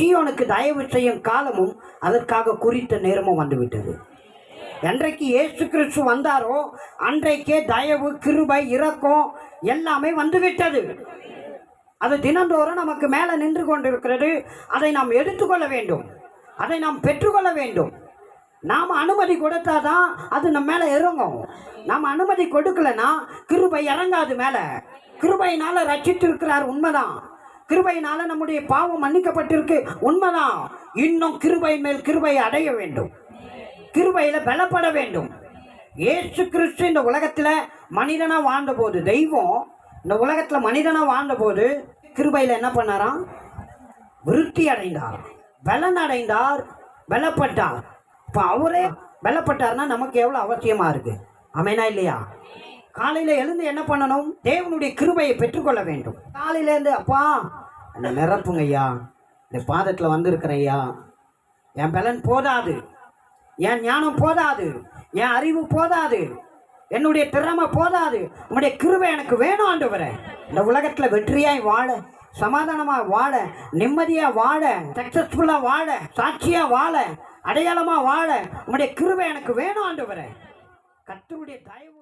சீயோனுக்கு தயவு செய்யும் காலமும் அதற்காக குறித்த நேரமும் வந்துவிட்டது. என்றைக்கு இயேசு கிறிஸ்து வந்தாரோ அன்றைக்கே தயவு, கிருபை, இரக்கம் எல்லாமே வந்துவிட்டது. அது தினந்தோறும் நமக்கு மேலே நின்று கொண்டிருக்கிறது. அதை நாம் எடுத்துக்கொள்ள வேண்டும், அதை நாம் பெற்றுக்கொள்ள வேண்டும். நாம் அனுமதி கொடுத்தாதான் அது நம்ம மேலே இறங்கும். நாம் அனுமதி கொடுக்கலன்னா கிருபை இறங்காது மேலே. கிருபையினால் ரட்சித்திருக்கிறார், உண்மைதான். கிருபையினால் நம்முடைய பாவம் மன்னிக்கப்பட்டிருக்கு, உண்மைதான். இன்னும் கிருபை மேல் கிருபை அடைய வேண்டும், கிருபையில் பலப்பட வேண்டும். இயேசு கிறிஸ்து இந்த உலகத்தில் மனிதனாக வாழ்ந்தபோது, தெய்வம் இந்த உலகத்தில் மனிதனாக வாழ்ந்தபோது கிருபையில் என்ன பண்ணாராம்? விருத்தி அடைந்தார், பலன் அடைந்தார், பலப்பட்டார். இப்போ அவரே பலப்பட்டார்னா நமக்கு எவ்வளோ அவசியமாக இருக்குது. ஆமேனா இல்லையா? காலையில் எழுந்து என்ன பண்ணணும்? தேவனுடைய கிருபையை பெற்றுக்கொள்ள வேண்டும். காலையிலேருந்து அப்பா என்னை நிரப்புங்க ஐயா, இந்த பாதத்தில் வந்திருக்கிறேன் ஐயா, என் பலன் போதாது, என் ஞானம் போதாது, என் அறிவு போதாது, என்னுடைய திறமை போதாது, உங்களுடைய கிருபை எனக்கு வேணும் ஆண்டவரே. இந்த உலகத்தில் வெற்றியாய் வாழ, சமாதானமாக வாழ, நிம்மதியாக வாழ, சக்ஸஸ்ஃபுல்லாக வாழ, சாட்சியாக வாழ, அடையாளமாக வாழ உங்களுடைய கிருபை எனக்கு வேணும் ஆண்டவரே. கர்த்தருடைய தயவு